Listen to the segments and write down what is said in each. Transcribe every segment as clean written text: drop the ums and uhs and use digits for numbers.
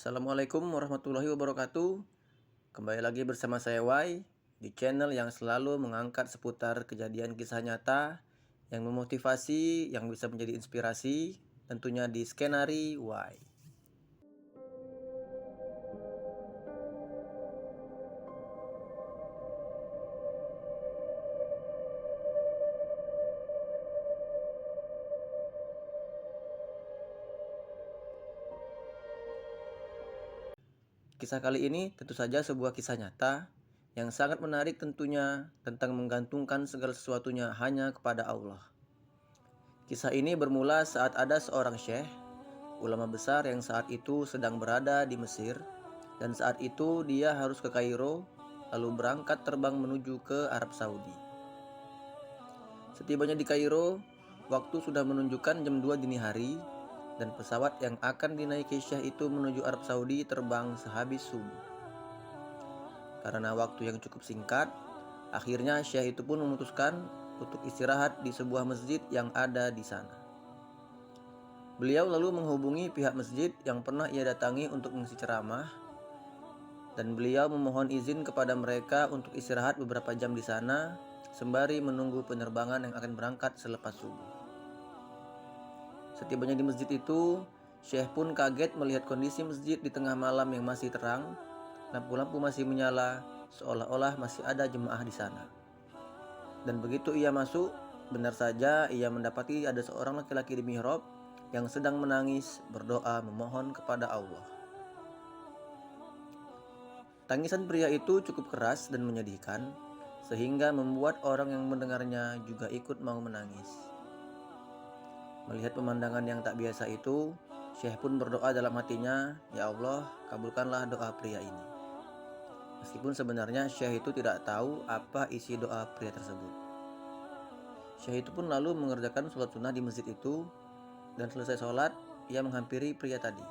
Assalamualaikum warahmatullahi wabarakatuh. Kembali lagi bersama saya Y di channel yang selalu mengangkat seputar kejadian kisah nyata yang memotivasi, yang bisa menjadi inspirasi, tentunya di Skenari Y. Kisah kali ini tentu saja sebuah kisah nyata yang sangat menarik tentunya tentang menggantungkan segala sesuatunya hanya kepada Allah. Kisah ini bermula saat ada seorang syekh, ulama besar yang saat itu sedang berada di Mesir, dan saat itu dia harus ke Kairo, lalu berangkat terbang menuju ke Arab Saudi. Setibanya di Kairo, waktu sudah menunjukkan jam 2 dini hari, dan pesawat yang akan dinaiki syekh itu menuju Arab Saudi terbang sehabis subuh. Karena waktu yang cukup singkat, akhirnya syekh itu pun memutuskan untuk istirahat di sebuah masjid yang ada di sana. Beliau lalu menghubungi pihak masjid yang pernah ia datangi untuk mengisi ceramah, dan beliau memohon izin kepada mereka untuk istirahat beberapa jam di sana sembari menunggu penerbangan yang akan berangkat selepas subuh. Setibanya di masjid itu, Syekh pun kaget melihat kondisi masjid di tengah malam yang masih terang, lampu-lampu masih menyala, seolah-olah masih ada jemaah di sana. Dan begitu ia masuk, benar saja ia mendapati ada seorang laki-laki di mihrab yang sedang menangis berdoa memohon kepada Allah. Tangisan pria itu cukup keras dan menyedihkan, sehingga membuat orang yang mendengarnya juga ikut mau menangis. Melihat pemandangan yang tak biasa itu, Syekh pun berdoa dalam hatinya, "Ya Allah, kabulkanlah doa pria ini." Meskipun sebenarnya Syekh itu tidak tahu apa isi doa pria tersebut. Syekh itu pun lalu mengerjakan sholat sunnah di masjid itu, dan selesai sholat, ia menghampiri pria tadi.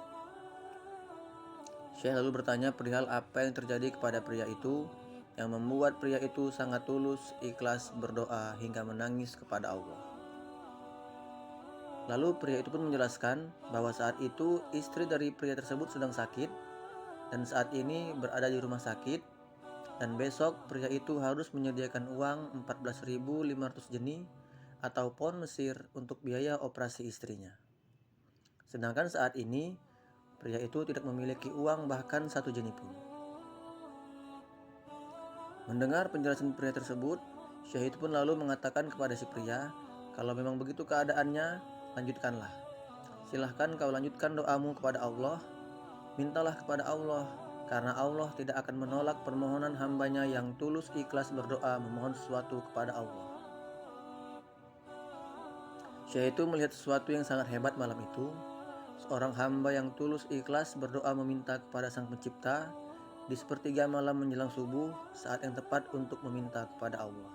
Syekh lalu bertanya perihal apa yang terjadi kepada pria itu, yang membuat pria itu sangat tulus, ikhlas berdoa hingga menangis kepada Allah. Lalu pria itu pun menjelaskan bahwa saat itu istri dari pria tersebut sedang sakit dan saat ini berada di rumah sakit, dan besok pria itu harus menyediakan uang 14.500 jeni atau pound Mesir untuk biaya operasi istrinya. Sedangkan saat ini pria itu tidak memiliki uang bahkan 1 jeni pun. Mendengar penjelasan pria tersebut, Syekh itu pun lalu mengatakan kepada si pria, "Kalau memang begitu keadaannya, lanjutkanlah. Silahkan kau lanjutkan doamu kepada Allah. Mintalah kepada Allah, karena Allah tidak akan menolak permohonan hambanya yang tulus ikhlas berdoa memohon sesuatu kepada Allah." Syekh itu melihat sesuatu yang sangat hebat malam itu. Seorang hamba yang tulus ikhlas berdoa meminta kepada Sang Pencipta di sepertiga malam menjelang subuh, saat yang tepat untuk meminta kepada Allah.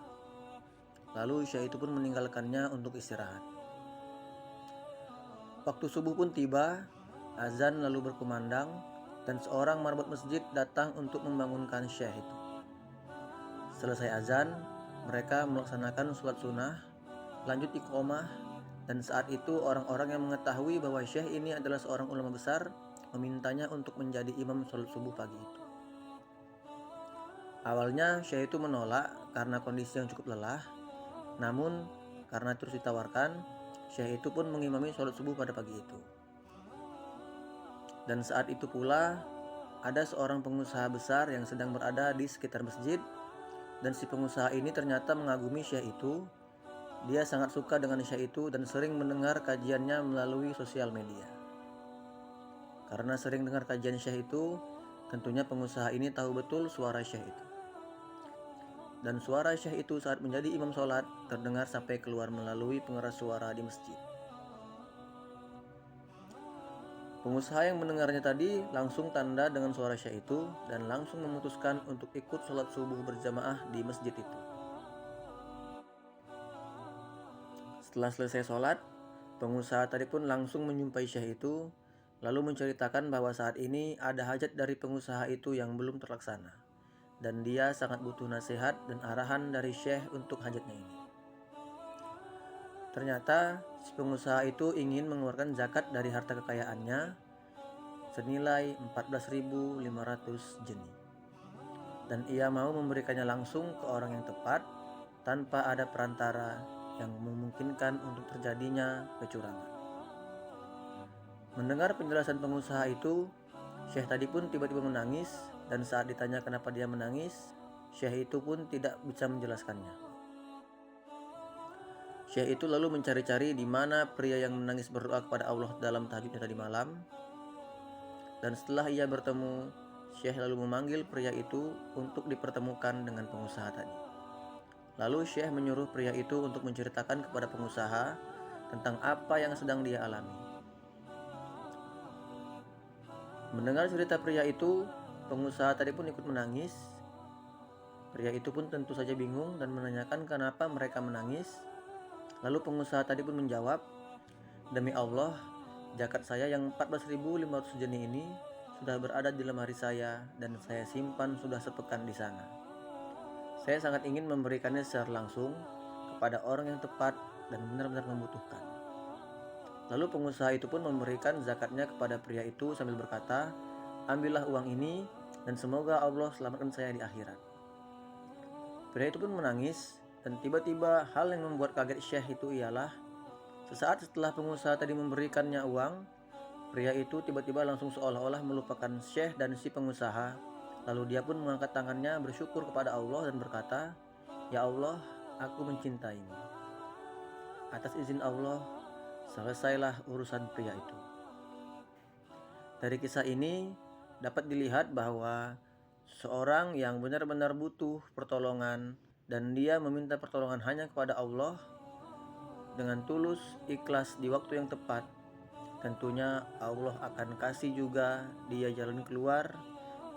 Lalu Syekh itu pun meninggalkannya untuk istirahat. Waktu subuh pun tiba, azan lalu berkumandang, dan seorang marbot masjid datang untuk membangunkan Syekh itu. Selesai azan, mereka melaksanakan sholat sunnah, lanjut iqomah, dan saat itu orang-orang yang mengetahui bahwa Syekh ini adalah seorang ulama besar memintanya untuk menjadi imam sholat subuh pagi itu. Awalnya Syekh itu menolak karena kondisi yang cukup lelah, namun karena terus ditawarkan, Syekh itu pun mengimami sholat subuh pada pagi itu. Dan saat itu pula ada seorang pengusaha besar yang sedang berada di sekitar masjid, dan si pengusaha ini ternyata mengagumi Syekh itu. Dia sangat suka dengan Syekh itu dan sering mendengar kajiannya melalui sosial media. Karena sering dengar kajian Syekh itu, tentunya pengusaha ini tahu betul suara Syekh itu. Dan suara Syekh itu saat menjadi imam sholat terdengar sampai keluar melalui pengeras suara di masjid. Pengusaha yang mendengarnya tadi langsung tanda dengan suara Syekh itu dan langsung memutuskan untuk ikut sholat subuh berjamaah di masjid itu. Setelah selesai sholat, pengusaha tadi pun langsung menjumpai Syekh itu, lalu menceritakan bahwa saat ini ada hajat dari pengusaha itu yang belum terlaksana, dan dia sangat butuh nasihat dan arahan dari Syekh untuk hajatnya ini. Ternyata si pengusaha itu ingin mengeluarkan zakat dari harta kekayaannya, senilai 14.500 jenih. Dan ia mau memberikannya langsung ke orang yang tepat tanpa ada perantara yang memungkinkan untuk terjadinya kecurangan. Mendengar penjelasan pengusaha itu, Syekh tadi pun tiba-tiba menangis, dan saat ditanya kenapa dia menangis, Syekh itu pun tidak bisa menjelaskannya. Syekh itu lalu mencari-cari di mana pria yang menangis berdoa kepada Allah dalam tahajudnya tadi malam. Dan setelah ia bertemu, Syekh lalu memanggil pria itu untuk dipertemukan dengan pengusaha tadi. Lalu Syekh menyuruh pria itu untuk menceritakan kepada pengusaha tentang apa yang sedang dia alami. Mendengar cerita pria itu, pengusaha tadi pun ikut menangis. Pria itu pun tentu saja bingung dan menanyakan kenapa mereka menangis. Lalu pengusaha tadi pun menjawab, "Demi Allah, zakat saya yang 14.500 jenih ini sudah berada di lemari saya dan saya simpan sudah sepekan di sana. Saya sangat ingin memberikannya secara langsung kepada orang yang tepat dan benar-benar membutuhkan." Lalu pengusaha itu pun memberikan zakatnya kepada pria itu sambil berkata, "Ambillah uang ini dan semoga Allah selamatkan saya di akhirat." Pria itu pun menangis, dan tiba-tiba hal yang membuat kaget Syekh itu ialah sesaat setelah pengusaha tadi memberikannya uang, pria itu tiba-tiba langsung seolah-olah melupakan Syekh dan si pengusaha. Lalu dia pun mengangkat tangannya bersyukur kepada Allah dan berkata, "Ya Allah, aku mencintaimu." Atas izin Allah, selesailah urusan pria itu. Dari kisah ini dapat dilihat bahwa seorang yang benar-benar butuh pertolongan dan dia meminta pertolongan hanya kepada Allah dengan tulus, ikhlas di waktu yang tepat, tentunya Allah akan kasih juga dia jalan keluar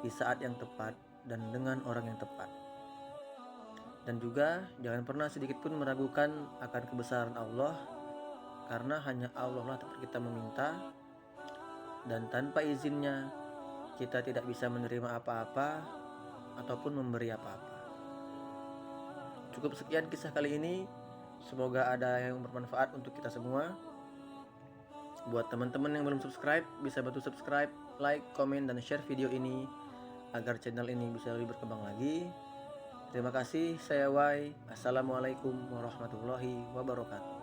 di saat yang tepat dan dengan orang yang tepat. Dan juga jangan pernah sedikit pun meragukan akan kebesaran Allah, karena hanya Allah lah tempat kita meminta, dan tanpa izinnya kita tidak bisa menerima apa-apa ataupun memberi apa-apa. Cukup sekian kisah kali ini, semoga ada yang bermanfaat untuk kita semua. Buat teman-teman yang belum subscribe, bisa bantu subscribe, like, komen, dan share video ini agar channel ini bisa lebih berkembang lagi. Terima kasih, saya Wai. Assalamualaikum warahmatullahi wabarakatuh.